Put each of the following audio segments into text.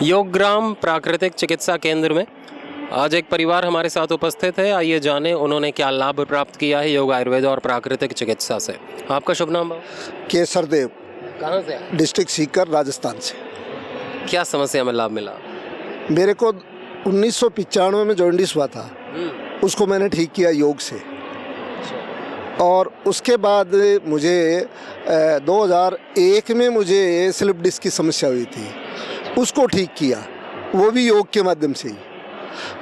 योगग्राम प्राकृतिक चिकित्सा केंद्र में आज एक परिवार हमारे साथ उपस्थित है। आइए जाने उन्होंने क्या लाभ प्राप्त किया है योग, आयुर्वेद और प्राकृतिक चिकित्सा से। आपका शुभ नाम? केसर देव, कहाँ से? डिस्ट्रिक्ट सीकर, राजस्थान से। क्या समस्या में लाभ मिला? मेरे को 1995 में जॉन्डिस हुआ था, उसको मैंने ठीक किया योग से। और उसके बाद मुझे 2001 में मुझे स्लिप डिस्क की समस्या हुई थी, उसको ठीक किया, वो भी योग के माध्यम से ही।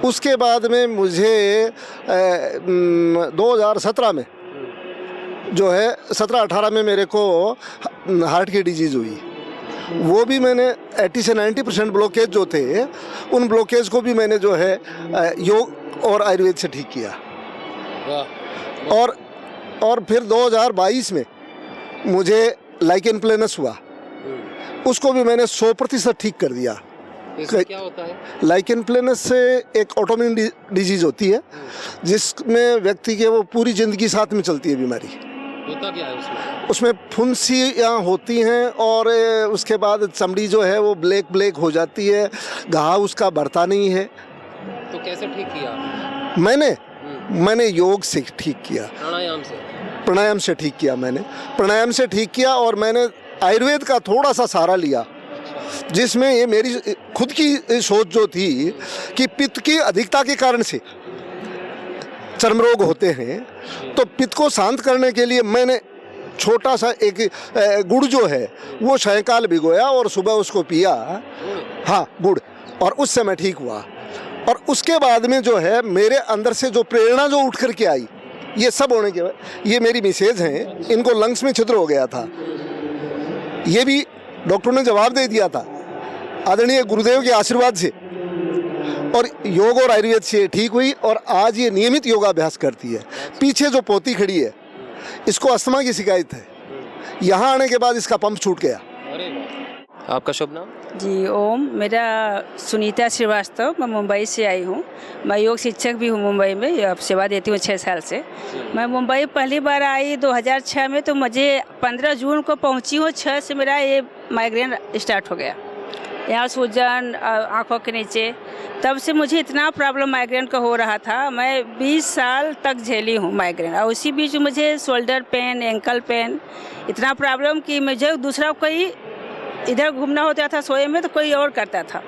उसके बाद में मुझे 2017 में जो है 17-18 में मेरे को हार्ट की डिजीज़ हुई। वो भी मैंने 80 से 90% ब्लॉकेज जो थे, उन ब्लॉकेज को भी मैंने जो है योग और आयुर्वेद से ठीक किया। और फिर 2022 में मुझे लाइकेन प्लेनस हुआ, उसको भी मैंने 100% ठीक कर दिया। क्या होता है? लाइकेन प्लेनस से एक ऑटोइम्यून डिजीज़ होती है, जिसमें व्यक्ति के वो पूरी ज़िंदगी साथ में चलती है बीमारी। होता क्या है उसमें? उसमें फुंसियाँ होती हैं और उसके बाद चमड़ी जो है वो ब्लैक हो जाती है, घाव उसका बढ़ता नहीं है। तो कैसे ठीक किया? मैंने योग से ठीक किया, प्राणायाम से ठीक किया। मैंने प्राणायाम से ठीक किया और मैंने आयुर्वेद का थोड़ा सा सहारा लिया, जिसमें ये मेरी खुद की सोच जो थी कि पित्त की अधिकता के कारण से चर्म रोग होते हैं, तो पित्त को शांत करने के लिए मैंने छोटा सा एक गुड़ जो है वो सायंकाल भिगोया और सुबह उसको पिया। हाँ, गुड़, और उससे मैं ठीक हुआ। और उसके बाद में जो है मेरे अंदर से जो प्रेरणा जो उठ कर के आई, ये सब होने के बाद, ये मेरी मिसेज हैं, इनको लंग्स में छिद्र हो गया था, ये भी डॉक्टर ने जवाब दे दिया था आदरणीय गुरुदेव के आशीर्वाद से, और योग और आयुर्वेद से ठीक हुई। और आज ये नियमित योगाभ्यास करती है। पीछे जो पोती खड़ी है, इसको अस्थमा की शिकायत है, यहाँ आने के बाद इसका पंप छूट गया। आपका शुभ नाम? जी ओम, मेरा सुनीता श्रीवास्तव, मैं मुंबई से आई हूँ। मैं योग शिक्षक भी हूँ मुंबई में, अब सेवा देती हूँ 6 साल से। मैं मुंबई पहली बार आई 2006 में, तो मुझे 15 जून को पहुँची हूँ। 6 से मेरा ये माइग्रेन स्टार्ट हो गया, यहाँ सूजन आँखों के नीचे। तब से मुझे इतना प्रॉब्लम माइग्रेन का हो रहा था, मैं 20 साल तक झेली हूँ माइग्रेन। और उसी बीच मुझे शोल्डर पेन, एंकल पेन, इतना प्रॉब्लम कि मुझे दूसरा कोई इधर घूमना होता था सोए में तो कोई और करता था,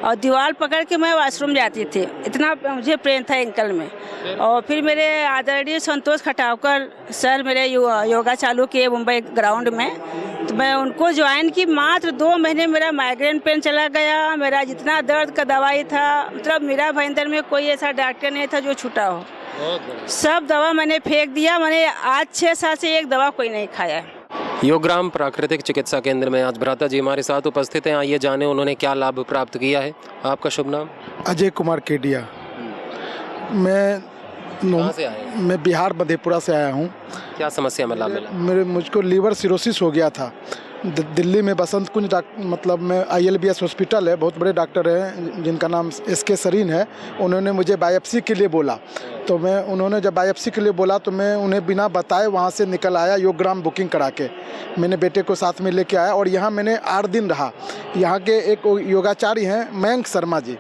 और दीवार पकड़ के मैं वॉशरूम जाती थी, इतना मुझे पेन था एंकल में। और फिर मेरे आदरणीय संतोष खटावकर सर मेरे योगा चालू किए मुंबई ग्राउंड में, तो मैं उनको ज्वाइन की। मात्र 2 महीने मेरा माइग्रेन पेन चला गया। मेरा जितना दर्द का दवाई था, मतलब मेरा भयंकर में कोई ऐसा डॉक्टर नहीं था जो छूटा हो। सब दवा मैंने फेंक दिया। मैंने आज 6 साल से एक दवा कोई नहीं खाया। योगग्राम प्राकृतिक चिकित्सा केंद्र में आज भ्राता जी हमारे साथ उपस्थित हैं। आइए जाने उन्होंने क्या लाभ प्राप्त किया है। आपका शुभ नाम? अजय कुमार केडिया। मैं बिहार मधेपुरा से आया हूँ। क्या समस्या में लाभ मिला? मुझको लीवर सिरोसिस हो गया था। दिल्ली में बसंत कुंज मतलब में ILBS हॉस्पिटल है, बहुत बड़े डॉक्टर हैं जिनका नाम SK सरीन है। उन्होंने मुझे बायोप्सी के लिए बोला, तो उन्होंने जब बायोप्सी के लिए बोला तो मैं उन्हें बिना बताए वहाँ से निकल आया। योगग्राम बुकिंग करा के मैंने बेटे को साथ में लेके आया, और यहाँ मैंने 8 दिन रहा। यहाँ के एक योगाचार्य हैं मयंक शर्मा जी,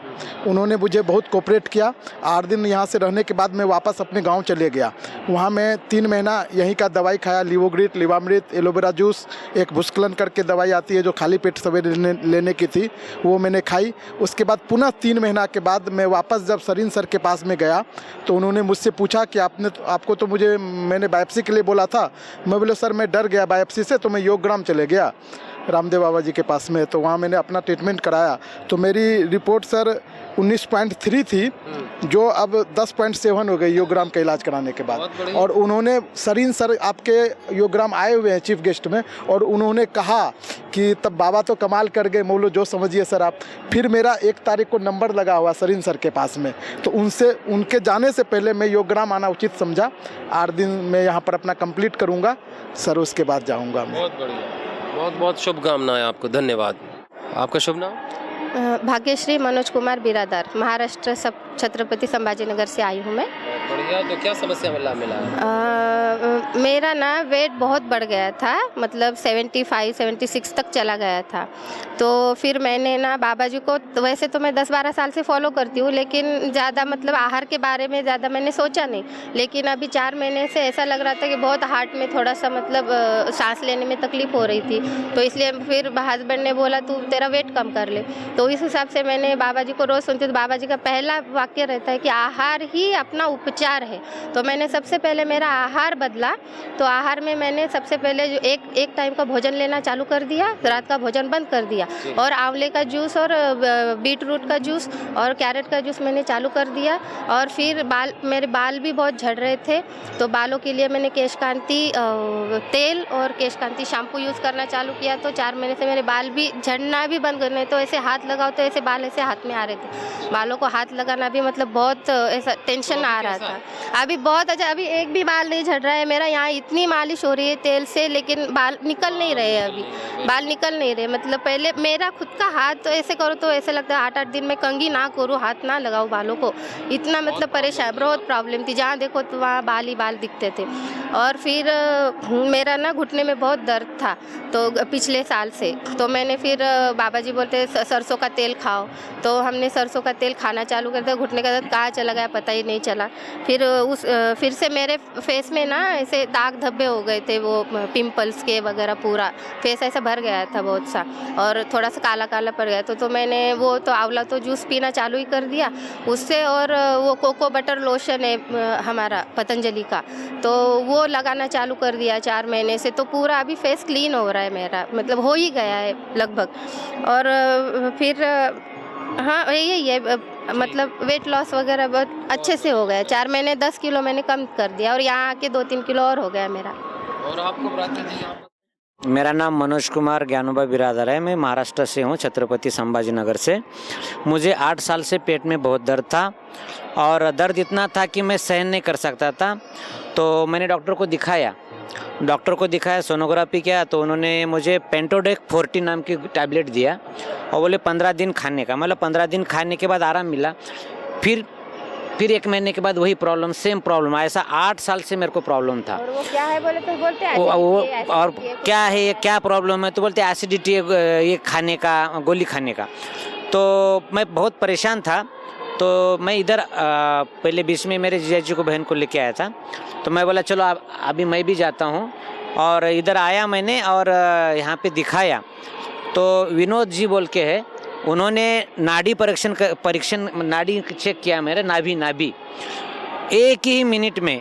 उन्होंने मुझे बहुत कोऑपरेट किया। 8 दिन यहाँ से रहने के बाद मैं वापस अपने गाँव चले गया। वहाँ मैं 3 महीना यहीं का दवाई खाया, लिवोग्रिट, लिवामृत, एलोवेरा जूस, एक भूस्खलन करके दवाई आती है जो खाली पेट सवेरे लेने की थी, वो मैंने खाई। उसके बाद पुनः 3 महीना के बाद मैं वापस जब सरीन सर के पास में गया, तो उन्होंने मुझसे पूछा कि आपको तो मैंने बायोप्सी के लिए बोला था। मैं बोले सर मैं डर गया बायोप्सी से, तो मैं योगग्राम चले गया रामदेव बाबा जी के पास में। तो वहाँ मैंने अपना ट्रीटमेंट कराया, तो मेरी रिपोर्ट सर 19.3 थी, जो अब 10.7 हो गई योगग्राम का इलाज कराने के बाद। और उन्होंने सरीन सर आपके योगग्राम आए हुए हैं चीफ गेस्ट में, और उन्होंने कहा कि तब बाबा तो कमाल कर गए, बोलो जो समझिए सर आप। फिर मेरा 1 तारीख को नंबर लगा हुआ सरीन सर के पास में, तो उनके जाने से पहले मैं योगग्राम आना उचित समझा। 8 दिन मैं यहाँ पर अपना कंप्लीट करूँगा सर, उसके बाद जाऊँगा। बहुत बढ़िया, बहुत बहुत शुभकामनाएं आपको। धन्यवाद। आपका शुभ नाम? भाग्यश्री मनोज कुमार बिरादार, महाराष्ट्र छत्रपति संभाजी नगर से आई हूँ मैं। बढ़िया। तो क्या समस्या में लाभ मिला है? मेरा ना वेट बहुत बढ़ गया था, मतलब 75 76 तक चला गया था। तो फिर मैंने ना बाबा जी को, तो वैसे तो मैं 10-12 साल से फॉलो करती हूँ, लेकिन ज़्यादा मतलब आहार के बारे में ज़्यादा मैंने सोचा नहीं। लेकिन अभी 4 महीने से ऐसा लग रहा था कि बहुत हार्ट में थोड़ा सा मतलब सांस लेने में तकलीफ़ हो रही थी। तो इसलिए फिर हस्बैंड ने बोला तू तेरा वेट कम कर ले। तो इस हिसाब से मैंने बाबा जी को रोज़ सुनती, तो बाबा जी का पहला वाक्य रहता है कि आहार ही अपना उपचार है। तो मैंने सबसे पहले मेरा आहार बदला। तो आहार में मैंने सबसे पहले जो एक टाइम का भोजन लेना चालू कर दिया, रात का भोजन बंद कर दिया, और आंवले का जूस और बीट रूट का जूस और कैरेट का जूस मैंने चालू कर दिया। और फिर मेरे बाल भी बहुत झड़ रहे थे, तो बालों के लिए मैंने केशकांति तेल और केशकांति शैम्पू यूज़ करना चालू किया। तो 4 महीने से मेरे बाल भी झड़ना भी बंद करने, तो ऐसे हाथ लगाओ तो ऐसे बाल ऐसे हाथ में आ रहे थे। बालों को हाथ लगाना भी मतलब बहुत ऐसा टेंशन आ रहा था। अभी बहुत अच्छा, अभी एक भी बाल नहीं झड़ रहा है मेरा। यहाँ इतनी मालिश हो रही है तेल से, लेकिन बाल निकल नहीं रहे। अभी बाल निकल नहीं रहे। मतलब पहले मेरा खुद का हाथ तो ऐसे करो तो ऐसे लगता है 8-8 दिन में कंघी ना करूँ, हाथ ना लगाओ बालों को, इतना मतलब परेशान, बहुत प्रॉब्लम थी। जहाँ देखो तो वहाँ बाल ही बाल दिखते थे। और फिर मेरा ना घुटने में बहुत दर्द था, तो पिछले साल से। तो मैंने फिर बाबा जी बोलते सरसों का तेल खाओ, तो हमने सरसों का तेल खाना चालू कर दिया। घुटने का दर्द कहाँ चला गया पता ही नहीं चला। फिर से मेरे फेस में ना ऐसे दाग धब्बे हो गए थे, वो पिंपल्स के वगैरह, पूरा फेस ऐसा भर गया था बहुत सा, और थोड़ा सा काला काला पड़ गया। तो मैंने वो तो आंवला तो जूस पीना चालू ही कर दिया उससे। और वो कोको बटर लोशन है हमारा पतंजलि का, तो वो लगाना चालू कर दिया 4 महीने से। तो पूरा अभी फेस क्लीन हो रहा है मेरा, मतलब हो ही गया है लगभग। और फिर हाँ यही है, मतलब वेट लॉस वगैरह बहुत अच्छे से हो गया। 4 महीने 10 किलो मैंने कम कर दिया, और यहाँ आके 2-3 किलो और हो गया मेरा। और आपको प्रार्थना जी आप मेरा नाम मनोज कुमार ज्ञानोबा बिरादर है। मैं महाराष्ट्र से हूँ, छत्रपति संभाजी नगर से। मुझे 8 साल से पेट में बहुत दर्द था, और दर्द इतना था कि मैं सहन नहीं कर सकता था। तो मैंने डॉक्टर को दिखाया, सोनोग्राफी किया, तो उन्होंने मुझे पेंटोडेक 40 नाम की टैबलेट दिया, और बोले 15 दिन खाने का। मतलब 15 दिन खाने के बाद आराम मिला। फिर 1 महीने के बाद वही प्रॉब्लम, सेम प्रॉब्लम। ऐसा 8 साल से मेरे को प्रॉब्लम था। और वो क्या है बोले तो बोलते हैं और क्या है ये, क्या प्रॉब्लम है, तो बोलते हैं एसिडिटी, ये खाने का, गोली खाने का। तो मैं बहुत परेशान था। तो मैं इधर पहले बीच में मेरे जीजाजी को, बहन को लेके आया था। तो मैं बोला चलो अभी मैं भी जाता हूँ, और इधर आया मैंने, और यहाँ पे दिखाया। तो विनोद जी बोल के है, उन्होंने नाड़ी परीक्षण नाड़ी चेक किया मेरे नाभि। 1 ही मिनट में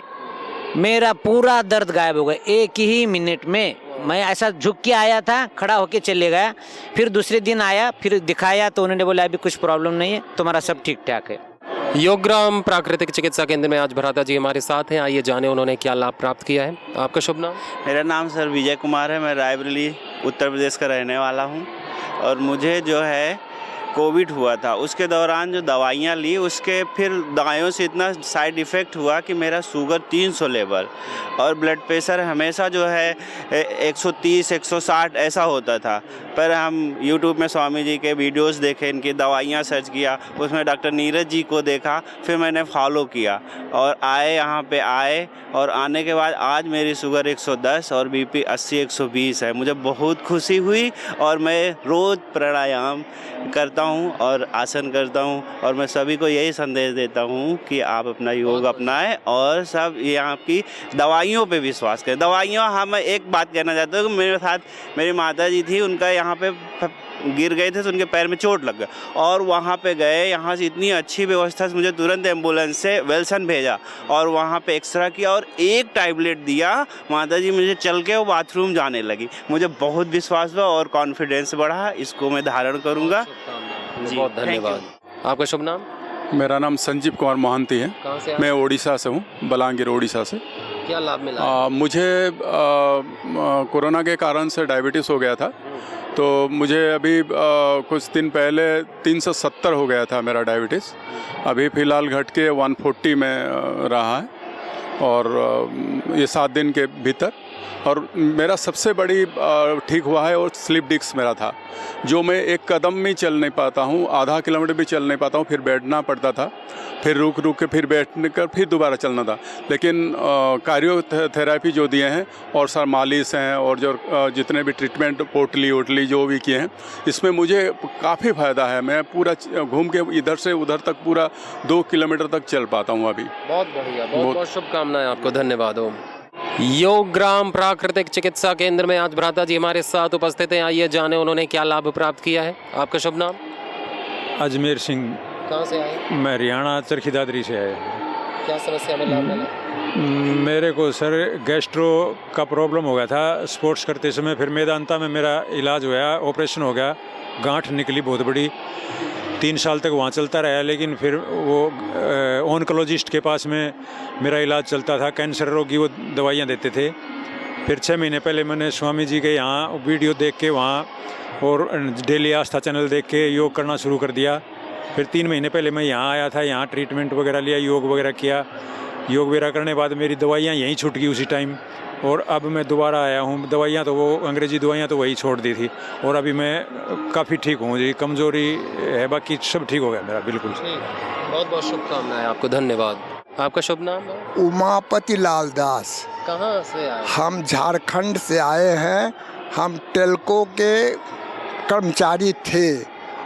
मेरा पूरा दर्द गायब हो गया। 1 ही मिनट में मैं ऐसा झुक के आया था, खड़ा होके चले गया। फिर दूसरे दिन आया, फिर दिखाया, तो उन्होंने बोला अभी कुछ प्रॉब्लम नहीं है, तुम्हारा सब ठीक ठाक है। योगग्राम प्राकृतिक चिकित्सा केंद्र में आज भ्राता जी हमारे साथ हैं। आइए जाने उन्होंने क्या लाभ प्राप्त किया है। आपका शुभ नाम? मेरा नाम सर विजय कुमार है। मैं रायबरेली उत्तर प्रदेश का रहने वाला हूँ। और मुझे जो है कोविड हुआ था, उसके दौरान जो दवाइयाँ ली, उसके फिर दवाइयों से इतना साइड इफ़ेक्ट हुआ कि मेरा शुगर 300 लेवल, और ब्लड प्रेशर हमेशा जो है 130 160 ऐसा होता था। पर हम यूट्यूब में स्वामी जी के वीडियोस देखे, इनकी दवाइयाँ सर्च किया, उसमें डॉक्टर नीरज जी को देखा, फिर मैंने फॉलो किया और यहाँ पे आए। और आने के बाद आज मेरी शुगर 110 और बीपी 80 120 है। मुझे बहुत खुशी हुई, और मैं रोज़ प्राणायाम करता हूँ और आसन करता हूँ, और मैं सभी को यही संदेश देता हूँ कि आप अपना योग अपनाएं, और सब ये आपकी दवाइयों पे विश्वास करें। दवाइयाँ, हाँ मैं एक बात कहना चाहता हूँ कि मेरे साथ मेरी माता जी थी, उनका यहाँ पे गिर गए थे तो उनके पैर में चोट लग गया, और वहाँ पे गए, यहाँ से इतनी अच्छी व्यवस्था से मुझे तुरंत एम्बुलेंस से वेल्सन भेजा, और वहाँ पे एक्सरे किया और एक टैबलेट दिया। माता जी मुझे चल के वो बाथरूम जाने लगी। मुझे बहुत विश्वास हुआ और कॉन्फिडेंस बढ़ा। इसको मैं धारण करूँगा जी। बहुत धन्यवाद। आपका शुभ नाम? मेरा नाम संजीव कुमार मोहंती है। कहाँ से? मैं ओडिशा से हूँ, बलांगीर ओडिशा से। क्या लाभ मिला? मुझे कोरोना के कारण से डायबिटीज़ हो गया था, तो मुझे अभी कुछ दिन पहले 370 हो गया था मेरा डायबिटीज़। अभी फ़िलहाल घट के 140 में रहा है, और ये 7 दिन के भीतर और मेरा सबसे बड़ी ठीक हुआ है और स्लिप डिस्क मेरा था, जो मैं एक कदम भी चल नहीं पाता हूँ, आधा किलोमीटर भी चल नहीं पाता हूँ, फिर बैठना पड़ता था, फिर रुक के फिर बैठने कर फिर दोबारा चलना था। लेकिन कार्डियोथेरेपी जो दिए हैं और सर मालिश हैं और जो जितने भी ट्रीटमेंट पोटली वोटली जो भी किए हैं, इसमें मुझे काफ़ी फ़ायदा है। मैं पूरा घूम के इधर से उधर तक पूरा 2 किलोमीटर तक चल पाता हूँ अभी। बहुत बढ़िया, बहुत बहुत शुभकामनाएं आपको, धन्यवाद। ओम। योग ग्राम प्राकृतिक चिकित्सा केंद्र में आज भ्राता जी हमारे साथ उपस्थित हैं। आइए जाने उन्होंने क्या लाभ प्राप्त किया है। आपका शुभ नाम? अजमेर सिंह। कहाँ से आए? मैं हरियाणा चरखी दादरी से आया। क्या समस्या में लाभ मिला? मेरे को सर गैस्ट्रो का प्रॉब्लम हो गया था स्पोर्ट्स करते समय, फिर मेदांता में मेरा इलाज हुआ, ऑपरेशन हो गया, गांठ निकली बहुत बड़ी, 3 साल तक वहाँ चलता रहा। लेकिन फिर वो ऑन्कोलॉजिस्ट के पास में मेरा इलाज चलता था, कैंसर रोगी वो दवाइयाँ देते थे। फिर 6 महीने पहले मैंने स्वामी जी के यहाँ वीडियो देख के वहाँ और डेली आस्था चैनल देख के योग करना शुरू कर दिया। फिर 3 महीने पहले मैं यहाँ आया था, यहाँ ट्रीटमेंट वगैरह लिया, योग वगैरह किया। योग वगैरह करने के बाद मेरी दवाइयाँ यहीं छूट गई उसी टाइम, और अब मैं दोबारा आया हूँ। दवाइयाँ तो वो अंग्रेजी दवाइयाँ तो वही छोड़ दी थी, और अभी मैं काफ़ी ठीक हूँ जी। कमज़ोरी है, बाकी सब ठीक हो गया मेरा बिल्कुल। बहुत बहुत शुभकामनाएं आपको, धन्यवाद। आपका शुभ नाम है? उमापति लाल दास। कहाँ से आए? हम झारखंड से आए हैं। हम टेल्को के कर्मचारी थे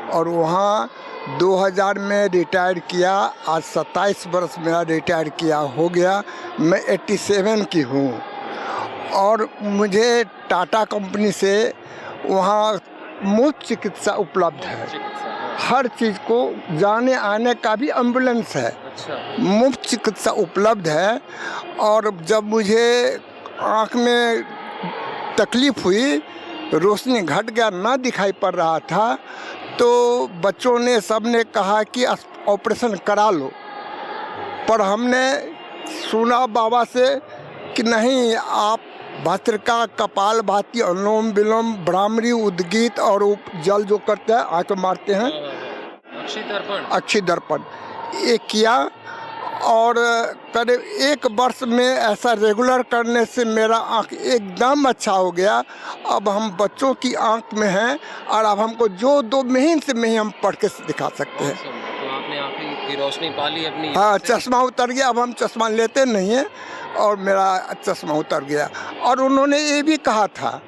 और वहाँ 2000 में रिटायर किया। आज 27 वर्ष मेरा रिटायर किया हो गया। मैं 87 की हूँ और मुझे टाटा कंपनी से वहाँ मुफ्त चिकित्सा उपलब्ध है। हर चीज़ को जाने आने का भी एम्बुलेंस है, मुफ्त चिकित्सा उपलब्ध है। और जब मुझे आँख में तकलीफ़ हुई, रोशनी घट गया, ना दिखाई पड़ रहा था, तो बच्चों ने सब ने कहा कि ऑपरेशन करा लो। पर हमने सुना बाबा से कि नहीं, आप भस्त्रिका, कपाल भाती, अनुलोम विलोम, भ्रामरी, उद्गीत और जल जो करते हैं, आँख मारते हैं, अक्षी दर्पण, ये किया। और करीब 1 वर्ष में ऐसा रेगुलर करने से मेरा आँख एकदम अच्छा हो गया। अब हम बच्चों की आँख में हैं और अब हमको जो 2 महीने से में ही हम पढ़ के दिखा सकते हैं। तो आपने आँख की रोशनी पा ली अपनी? हाँ, चश्मा उतर गया। अब हम चश्मा लेते नहीं हैं और मेरा चश्मा उतर गया। और उन्होंने ये भी कहा था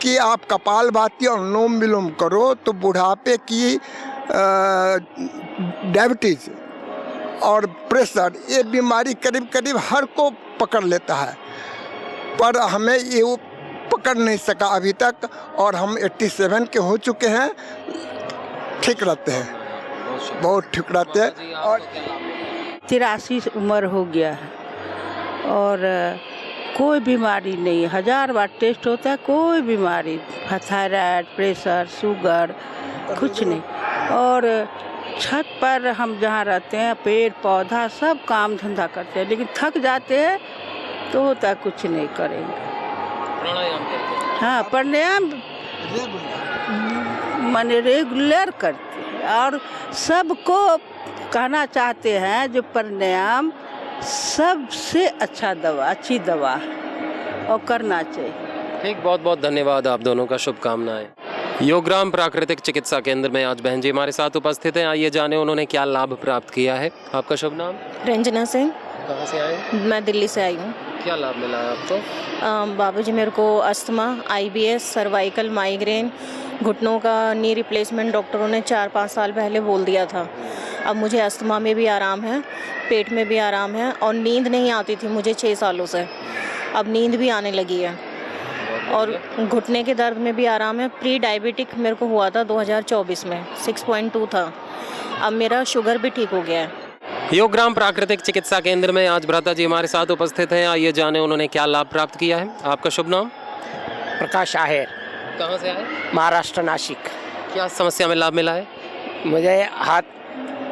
कि आप कपाल भाती और अनुलोम विलोम करो तो बुढ़ापे की डायबिटीज़ और प्रेशर, ये बीमारी करीब करीब हर को पकड़ लेता है, पर हमें ये वो पकड़ नहीं सका अभी तक। और हम 87 के हो चुके हैं, ठीक रहते हैं, बहुत ठीक रहते हैं। और 83 उम्र हो गया है और कोई बीमारी नहीं, 1000 बार टेस्ट होता है, कोई बीमारी, थायराइड, प्रेशर, शुगर, कुछ नहीं। और छत पर हम जहाँ रहते हैं, पेड़ पौधा सब काम धंधा करते हैं, लेकिन थक जाते हैं तो होता है कुछ नहीं करेंगे। प्राणायाम करते हैं? हाँ, प्राणायाम माने रेगुलर करते हैं और सबको कहना चाहते हैं जो प्राणायाम सबसे अच्छा दवा, अच्छी दवा है और करना चाहिए। ठीक, बहुत बहुत धन्यवाद आप दोनों का, शुभकामनाएं। योगग्राम प्राकृतिक चिकित्सा केंद्र में आज बहन जी हमारे साथ उपस्थित हैं। आइए जाने उन्होंने क्या लाभ प्राप्त किया है। आपका शुभ नाम? रंजना सिंह। कहाँ से आए? मैं दिल्ली से आई हूँ। क्या लाभ मिला है आपको? बाबूजी मेरे को अस्थमा, IBS, सर्वाइकल, माइग्रेन, घुटनों का नी रिप्लेसमेंट डॉक्टरों ने 4-5 साल पहले बोल दिया था। अब मुझे अस्थमा में भी आराम है, पेट में भी आराम है और नींद नहीं आती थी मुझे 6 सालों से, अब नींद भी आने लगी है। और घुटने के दर्द में भी आराम है। प्री डायबिटिक मेरे को हुआ था 2024 में, 6.2 था, अब मेरा शुगर भी ठीक हो गया है। योगग्राम प्राकृतिक चिकित्सा केंद्र में आज भ्राता जी हमारे साथ उपस्थित हैं। आइए जाने उन्होंने क्या लाभ प्राप्त किया है। आपका शुभ नाम? प्रकाश आहेर। कहाँ से आए? महाराष्ट्र, नासिक। क्या समस्या में लाभ मिला है? मुझे हाथ,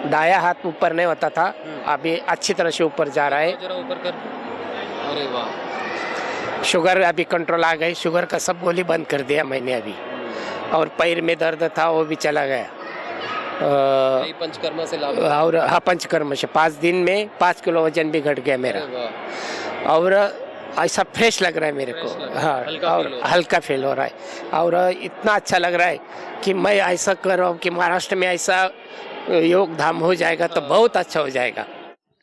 दाया हाथ ऊपर नहीं होता था, अभी अच्छी तरह से ऊपर जा रहा है। जरा ऊपर कर। अरे वाह। शुगर अभी कंट्रोल आ गई, शुगर का सब गोली बंद कर दिया मैंने अभी। और पैर में दर्द था वो भी चला गया। पंचकर्मा से लाभ? और हाँ, पंचकर्मा से 5 दिन में 5 किलो वजन भी घट गया मेरा। और ऐसा फ्रेश लग रहा है मेरे को। हाँ, और हल्का फील हो रहा है और इतना अच्छा लग रहा है कि मैं ऐसा कर रहा हूँ कि महाराष्ट्र में ऐसा योग धाम हो जाएगा तो बहुत अच्छा हो जाएगा।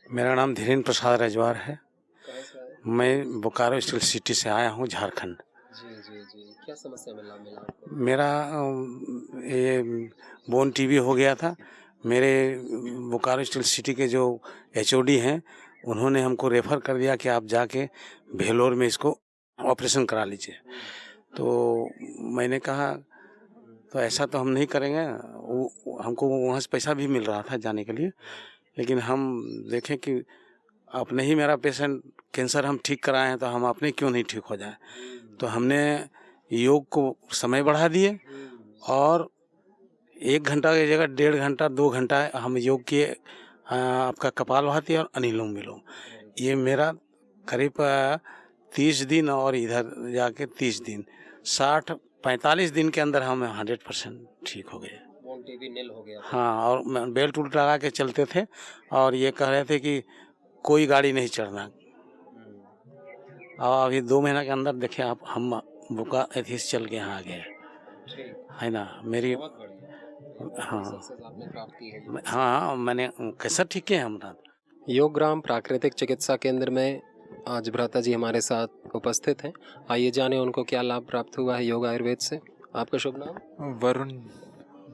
मेरा नाम धीरेन्द्र प्रसाद रजवार है। मैं बोकारो स्टील सिटी से आया हूँ, झारखंड। क्या समस्या मिला मेरा ये बोन टीबी हो गया था। मेरे बोकारो स्टील सिटी के जो HOD हैं उन्होंने हमको रेफ़र कर दिया कि आप जाके भेलोर में इसको ऑपरेशन करा लीजिए। तो मैंने कहा तो ऐसा तो हम नहीं करेंगे, हमको वहाँ से पैसा भी मिल रहा था जाने के लिए, लेकिन हम देखें कि अपने ही मेरा पेशेंट कैंसर हम ठीक कराए हैं तो हम अपने क्यों नहीं ठीक हो जाए। तो हमने योग को समय बढ़ा दिए और 1 घंटा की जगह 1.5 घंटा 2 घंटा हम योग किए। आपका कपालभाति और अनुलोम विलोम, ये मेरा करीब 30 दिन और इधर जाके 30 दिन, 45 दिन के अंदर हम 100% ठीक हो गए। हो गया। हाँ, और बेल्ट उल्ट लगा के चलते थे और ये कह रहे थे कि कोई गाड़ी नहीं चढ़ना। और अभी 2 महीना के अंदर देखे आप, हम बुका एथिस चल के यहाँ आ गए, है ना। मेरी हाँ मैंने कैसा ठीक किया हमारा। योगग्राम प्राकृतिक चिकित्सा केंद्र में आज भ्राता जी हमारे साथ उपस्थित हैं। आइए जाने उनको क्या लाभ प्राप्त हुआ है योग आयुर्वेद से। आपका शुभ नाम?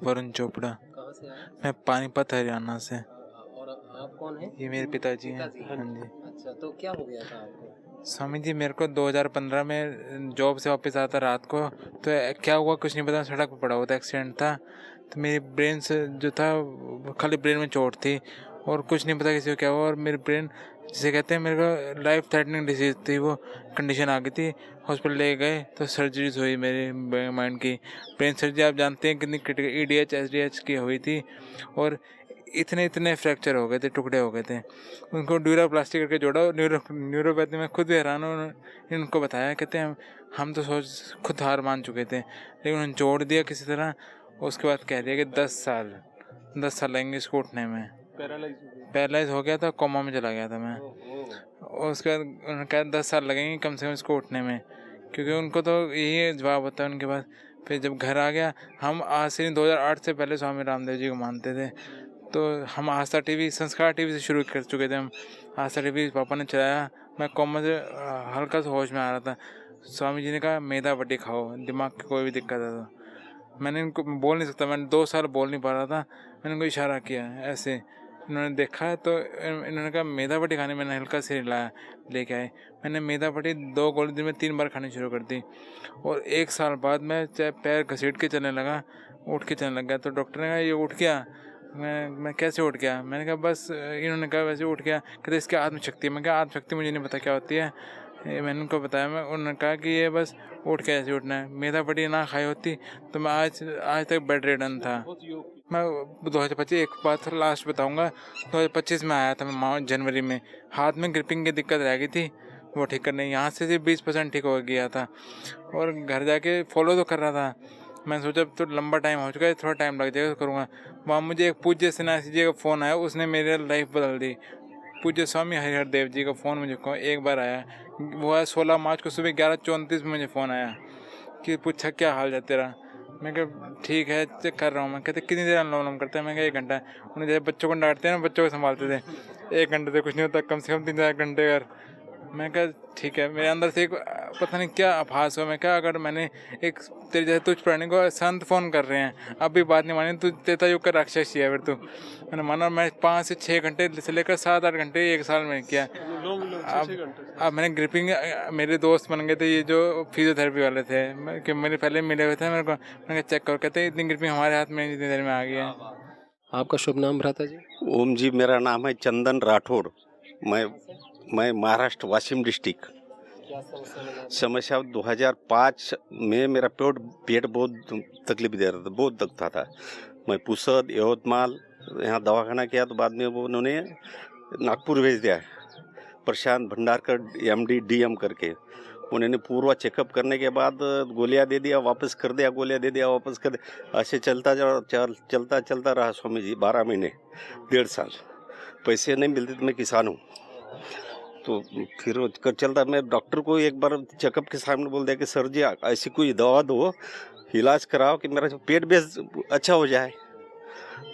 वरुण चोपड़ा। कहाँ से आए? मैं पानीपत हरियाणा से। और आप कौन हैं? ये मेरे पिताजी हैं। हाँ जी। अच्छा, तो क्या हो गया था आपको? स्वामी जी, मेरे को 2015 में जॉब से वापस आता रात को, तो क्या हुआ कुछ नहीं पता, सड़क पर पड़ा हुआ था, एक्सीडेंट था। तो मेरी ब्रेन से जो था खाली ब्रेन में चोट थी और कुछ नहीं पता किसी को क्या हुआ। और मेरी ब्रेन जिसे कहते हैं, मेरे को लाइफ थ्रेटनिंग डिजीज थी, वो कंडीशन आ गई थी। हॉस्पिटल ले गए तो सर्जरीज हुई मेरे माइंड की। ब्रेन सर्जरी आप जानते हैं कितनी क्रिटिकल, EDH SDH की हुई थी और इतने फ्रैक्चर हो गए थे, टुकड़े हो गए थे। उनको ड्यूरोप्लास्टी करके जोड़ा। न्यूरोपैथी में खुद भी हैरान हूँ, इनको बताया, कहते हैं हम तो खुद हार मान चुके थे, लेकिन उन्होंने जोड़ दिया किसी तरह। उसके बाद कह दिया कि 10 साल लगेंगे इसको उठने में। पैरालाइज हो गया था, कोमा में चला गया था मैं। और उसके बाद उन्होंने कहा 10 साल लगेंगे कम से कम इसको उठने में, क्योंकि उनको तो यही जवाब होता है उनके पास। फिर जब घर आ गया, हम आज से 2008 से पहले स्वामी रामदेव जी को मानते थे। तो हम आस्था टीवी, संस्कार टीवी से शुरू कर चुके थे। हम आस्था टीवी पापा ने चलाया। मैं कोमा से हल्का सा होश में आ रहा था। स्वामी जी ने कहा मैदा वड्डी खाओ, दिमाग की कोई भी दिक्कत है तो। मैंने इनको बोल नहीं सकता, मैंने 2 साल बोल नहीं पा रहा था। मैंने उनको इशारा किया ऐसे, इन्होंने देखा तो इन्होंने कहा मैदा वड्डी खाने। मैंने हल्का से हिलाया, लेके आए। मैंने मैदा वड्डी 2 गोली दिन में 3 बार खानी शुरू कर दी। और 1 साल बाद मैं चाहे पैर घसीट के चलने लगा, उठ के चलने लग गया। तो डॉक्टर ने कहा ये उठ गया। मैं कैसे उठ गया? मैंने कहा बस, इन्होंने कहा वैसे उठ गया। कहते इसकी आत्मशक्ति। मैं कहा आत्मशक्ति मुझे नहीं पता क्या होती है। मैंने उनको बताया, उन्होंने कहा कि ये बस उठ के ऐसे उठना है। मैदा वड्डी ना खाई होती तो मैं आज तक बेड रिडन था। मैं 2025, एक बात लास्ट बताऊंगा, 2025 में आया था मैं जनवरी में। हाथ में ग्रिपिंग की दिक्कत रह गई थी, वो ठीक करने यहाँ से सिर्फ 20% ठीक हो गया था। और घर जाके फॉलो तो कर रहा था। मैंने सोचा तो लंबा टाइम हो चुका है, थोड़ा टाइम लग जाएगा तो करूँगा। वहाँ मुझे एक पूज्य सन्यासी जी का फ़ोन आया, उसने मेरी लाइफ बदल दी। पूज्य स्वामी हरिहर देव जी का फ़ोन मुझे एक बार आया। वो है 16 मार्च को सुबह 11:34 में मुझे फ़ोन आया कि पूछा क्या हाल है तेरा। मैं कहा ठीक है, चेक कर रहा हूँ। मैं कहते कितनी देर अनुलोम करते हैं? मैं कहा 1 घंटा। उन्हें जैसे बच्चों को डांटते हैं ना, बच्चों को संभालते थे, 1 घंटे से कुछ नहीं होता, कम से कम 3-4 घंटे कर। मैं कहा ठीक है। मेरे अंदर से एक पता नहीं क्या आभास हुआ। मैं कहा अगर मैंने एक तेरे जैसे तुझ प्राणी को संत फ़ोन कर रहे हैं, अब भी बात नहीं मानी, तू त्रेता युग का राक्षस ही है फिर तू। मैंने माना। मैं 5 से 6 घंटे से लेकर 7-8 घंटे 1 साल में किया। अब मैंने ग्रिपिंग, मेरे दोस्त बन गए थे ये जो फिजियोथेरेपी वाले थे, कि मेरे पहले मिले हुए थे मेरे को। मैंने चेक करो, कहते इतनी ग्रिपिंग हमारे हाथ में इतनी देर में आ गई है। आपका शुभ नाम भ्राता जी? ओम जी, मेरा नाम है चंदन राठौड़। मैं महाराष्ट्र वाशिम डिस्ट्रिक्ट। समस्या 2005 में मेरा पेट बहुत तकलीफ दे रहा था, बहुत दखता था। मैं पुसद, यवतमाल यहाँ दवाखाना किया, तो बाद में वो उन्होंने नागपुर भेज दिया, प्रशांत भंडारकर MD DM करके। उन्होंने पूरा चेकअप करने के बाद गोलियां दे दिया, वापस कर दिया, गोलियां दे दिया, वापस कर दिया। ऐसे चलता रहा स्वामी जी 12 महीने, 1.5 साल। पैसे नहीं मिलते तो मैं किसान हूँ। तो फिर कर चलता, मैं डॉक्टर को एक बार चेकअप के सामने बोल दिया कि सर जी ऐसी कोई दवा दो, इलाज कराओ कि मेरा जो पेट बेस अच्छा हो जाए।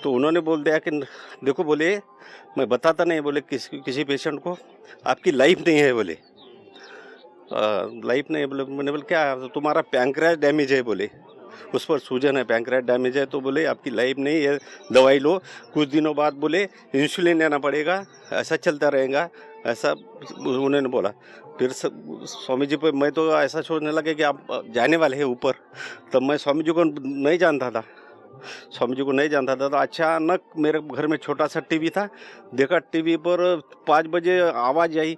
तो उन्होंने बोल दिया कि देखो, बोले मैं बताता नहीं, बोले किसी पेशेंट को आपकी लाइफ नहीं है, बोले लाइफ नहीं है। बोले मैंने बोले क्या, तो तुम्हारा पैंक्रियाज डैमेज है, बोले उस पर सूजन है, पैंक्रियाज डैमेज है, तो बोले आपकी लाइफ नहीं है, दवाई लो, कुछ दिनों बाद बोले इंसुलिन लेना पड़ेगा, ऐसा चलता रहेगा, ऐसा उन्होंने बोला। फिर स्वामी जी पे मैं तो ऐसा सोचने लगे कि आप जाने वाले हैं ऊपर। तब मैं स्वामी जी को नहीं जानता था, तो अचानक मेरे घर में छोटा सा टीवी था, देखा टीवी पर 5 बजे आवाज़ आई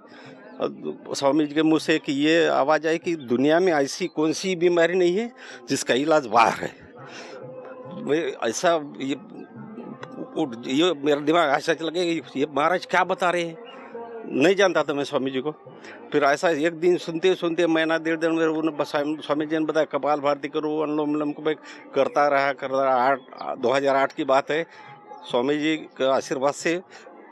स्वामी जी के मुँह से कि ये आवाज़ आई कि दुनिया में ऐसी कौन सी बीमारी नहीं है जिसका इलाज बाहर है। ऐसा ये मेरा दिमाग ऐसा चला गया कि ये महाराज क्या बता रहे हैं, नहीं जानता था मैं स्वामी जी को। फिर ऐसा एक दिन सुनते सुनते महीना 1.5 दिन में उन्होंने स्वामी जी ने बताया कपाल भारती करो, अनुलोम विलोम को मैं करता रहा 2008 की बात है, स्वामी जी के आशीर्वाद से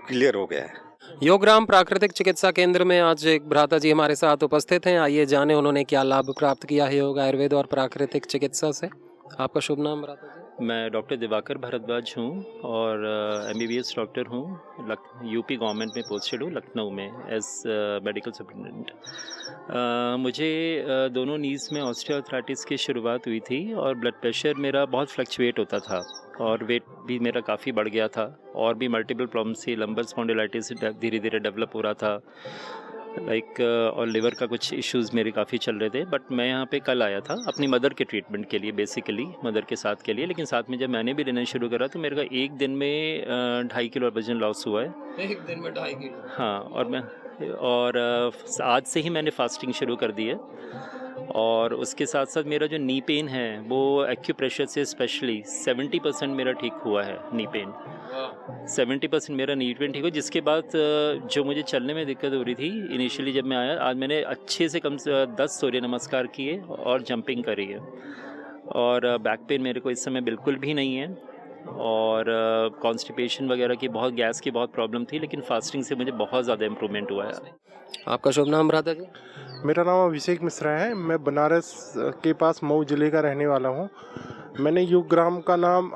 क्लियर हो गया है। योगग्राम प्राकृतिक चिकित्सा केंद्र में आज एक भ्राता जी हमारे साथ उपस्थित हैं। आइए जाने उन्होंने क्या लाभ प्राप्त किया है योग, आयुर्वेद और प्राकृतिक चिकित्सा से। आपका शुभ नाम भ्राता जी? मैं डॉक्टर दिवाकर भारद्वाज हूँ और MBBS डॉक्टर हूँ। यूपी गवर्नमेंट में पोस्टेड हूँ लखनऊ में एज मेडिकल सुपरिटेंडेंट। मुझे दोनों नीज़ में ऑस्टियोआर्थराइटिस की शुरुआत हुई थी और ब्लड प्रेशर मेरा बहुत फ्लक्चुएट होता था और वेट भी मेरा काफ़ी बढ़ गया था और भी मल्टीपल प्रॉब्लम्स थी। लंबर स्पॉन्डिलाइटिस धीरे धीरे डेवलप हो रहा था और लिवर का कुछ इश्यूज़ मेरे काफ़ी चल रहे थे। बट मैं यहाँ पे कल आया था अपनी मदर के ट्रीटमेंट के लिए, बेसिकली मदर के साथ के लिए। लेकिन साथ में जब मैंने भी लेना शुरू करा तो मेरे का एक दिन में 2.5 किलो वजन लॉस हुआ है। एक दिन में 2.5 किलो? हाँ, और आज से ही मैंने फास्टिंग शुरू कर दी है। और उसके साथ साथ मेरा जो नी पेन है वो एक्यूप्रेशर से स्पेशली 70% मेरा ठीक हुआ है। नी पेन 70% मेरा नी पेन ठीक हुआ, जिसके बाद जो मुझे चलने में दिक्कत हो रही थी इनिशियली जब मैं आया, आज मैंने अच्छे से कम से 10 सूर्य नमस्कार किए और जंपिंग करी है। और बैक पेन मेरे को इस समय बिल्कुल भी नहीं है और कॉन्स्टिपेशन वगैरह की बहुत, गैस की बहुत प्रॉब्लम थी, लेकिन फास्टिंग से मुझे बहुत ज़्यादा इम्प्रूवमेंट हुआ है। आपका शुभ नाम भ्राता जी? मेरा नाम अभिषेक मिश्रा है। मैं बनारस के पास मऊ ज़िले का रहने वाला हूँ। मैंने योगग्राम का नाम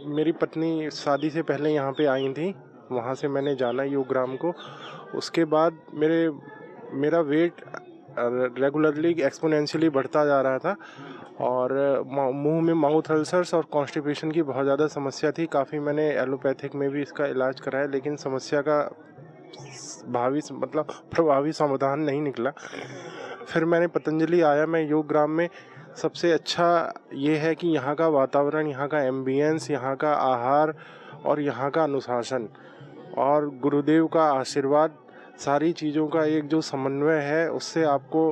मेरी पत्नी शादी से पहले यहाँ पे आई थी, वहाँ से मैंने जाना योगग्राम को। उसके बाद मेरा वेट रेगुलरली एक्सपोनेंशियली बढ़ता जा रहा था और मुंह में माउथ अल्सर्स और कॉन्स्टिपेशन की बहुत ज़्यादा समस्या थी। काफ़ी मैंने एलोपैथिक में भी इसका इलाज कराया, लेकिन समस्या का प्रभावी समाधान नहीं निकला। फिर मैंने पतंजलि आया। मैं योगग्राम में सबसे अच्छा ये है कि यहाँ का वातावरण, यहाँ का एम्बियंस, यहाँ का आहार और यहाँ का अनुशासन और गुरुदेव का आशीर्वाद, सारी चीज़ों का एक जो समन्वय है, उससे आपको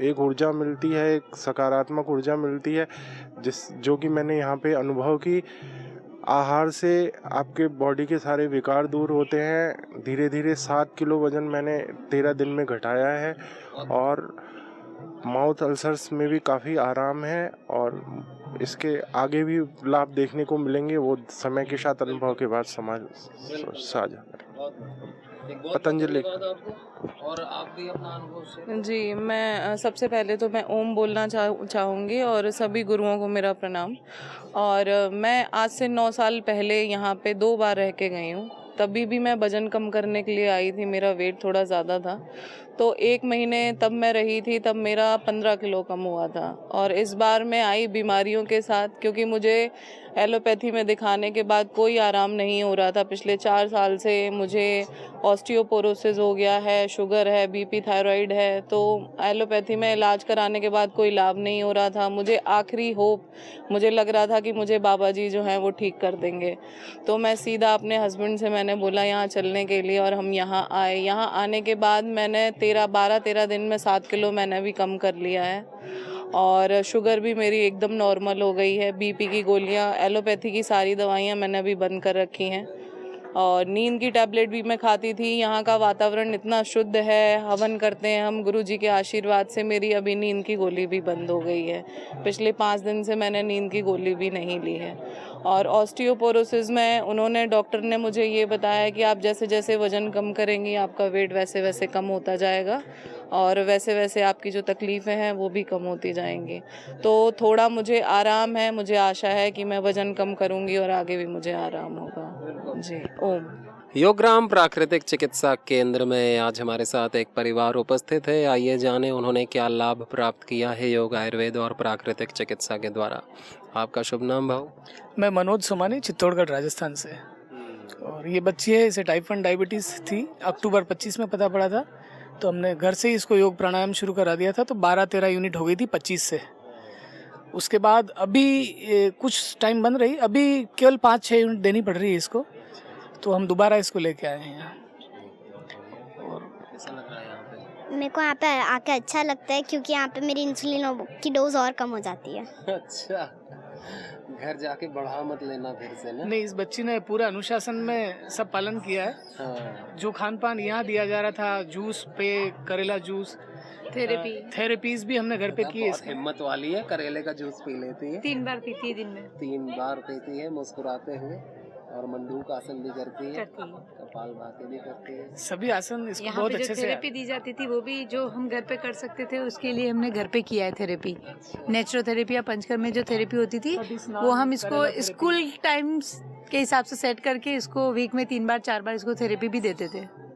एक ऊर्जा मिलती है, एक सकारात्मक ऊर्जा मिलती है जो कि मैंने यहाँ पे अनुभव की। आहार से आपके बॉडी के सारे विकार दूर होते हैं। धीरे धीरे 7 किलो वज़न मैंने 13 दिन में घटाया है और माउथ अल्सर्स में भी काफ़ी आराम है और इसके आगे भी लाभ देखने को मिलेंगे, वो समय के साथ अनुभव के बाद साझा करें। पतंजलि। और आप भी अपना अनुभव शेयर? जी, मैं सबसे पहले तो मैं ओम बोलना चाहूँगी और सभी गुरुओं को मेरा प्रणाम। और मैं आज से 9 साल पहले यहाँ पे 2 बार रह के गई हूँ। तभी भी मैं वज़न कम करने के लिए आई थी, मेरा वेट थोड़ा ज़्यादा था, तो 1 महीने तब मैं रही थी, तब मेरा 15 किलो कम हुआ था। और इस बार मैं आई बीमारियों के साथ, क्योंकि मुझे एलोपैथी में दिखाने के बाद कोई आराम नहीं हो रहा था। पिछले 4 साल से मुझे ऑस्टियोपोरोसिस हो गया है, शुगर है, बीपी, थायराइड है, तो एलोपैथी में इलाज कराने के बाद कोई लाभ नहीं हो रहा था। मुझे आखिरी होप, मुझे लग रहा था कि मुझे बाबा जी जो हैं वो ठीक कर देंगे। तो मैं सीधा अपने हस्बैंड से मैंने बोला यहाँ चलने के लिए, और हम यहाँ आए। यहाँ आने के बाद मैंने 12-13 दिन में 7 किलो मैंने भी कम कर लिया है और शुगर भी मेरी एकदम नॉर्मल हो गई है। बीपी की गोलियाँ, एलोपैथी की सारी दवाइयाँ मैंने अभी बंद कर रखी हैं और नींद की टैबलेट भी मैं खाती थी। यहाँ का वातावरण इतना शुद्ध है, हवन करते हैं हम, गुरुजी के आशीर्वाद से मेरी अभी नींद की गोली भी बंद हो गई है। पिछले 5 दिन से मैंने नींद की गोली भी नहीं ली है। और ऑस्टियोपोरोसिस में उन्होंने, डॉक्टर ने मुझे ये बताया कि आप जैसे जैसे वज़न कम करेंगी आपका वेट वैसे वैसे कम होता जाएगा और वैसे वैसे आपकी जो तकलीफ़ें हैं वो भी कम होती जाएंगी। तो थोड़ा मुझे आराम है, मुझे आशा है कि मैं वज़न कम करूँगी और आगे भी मुझे आराम होगा। जी, ओम। योगग्राम प्राकृतिक चिकित्सा केंद्र में आज हमारे साथ एक परिवार उपस्थित है। आइए जाने उन्होंने क्या लाभ प्राप्त किया है योग, आयुर्वेद और प्राकृतिक चिकित्सा के द्वारा। आपका शुभ नाम भाऊ? मैं मनोज सोमानी, चित्तौड़गढ़ राजस्थान से। और ये बच्ची है, इसे टाइप 1 डायबिटीज़ थी, अक्टूबर 25 में पता पड़ा था, तो हमने घर से ही इसको योग प्राणायाम शुरू करा दिया था। तो 12-13 यूनिट हो गई थी 25 से। उसके बाद अभी कुछ टाइम बंद रही, अभी केवल 5-6 यूनिट देनी पड़ रही है इसको। तो हम दोबारा इसको लेके आए हैं यहाँ। मेरे को यहाँ पे आके अच्छा लगता है क्योंकि यहाँ पे मेरी इंसुलिन की डोज और कम हो जाती है। अच्छा, घर जाके बढ़ा मत लेना फिर से ना। नहीं, इस बच्ची ने पूरा अनुशासन में सब पालन किया है। हाँ। जो खान पान यहाँ दिया जा रहा था, जूस पे करेला जूस, थेरेपीज भी हमने घर पे की है। बहुत हिम्मत वाली है, करेले का जूस पी लेती है। 3 बार पीती है दिन में। 3 बार पीती है मुस्कुराते हुए, और मंडूक आसन भी करती है, कपाल भाती भी करती है। सभी आसन इसको यहाँ बहुत पे अच्छे जो से थेरेपी दी जाती थी वो भी जो हम घर पे कर सकते थे, उसके लिए हमने घर पे किया है थेरेपी। नेचुरोथेरेपी या पंचकर्म में जो थेरेपी होती थी वो हम इसको स्कूल टाइम्स के हिसाब से सेट करके इसको वीक में 3 बार 4 बार इसको थेरेपी भी देते थे।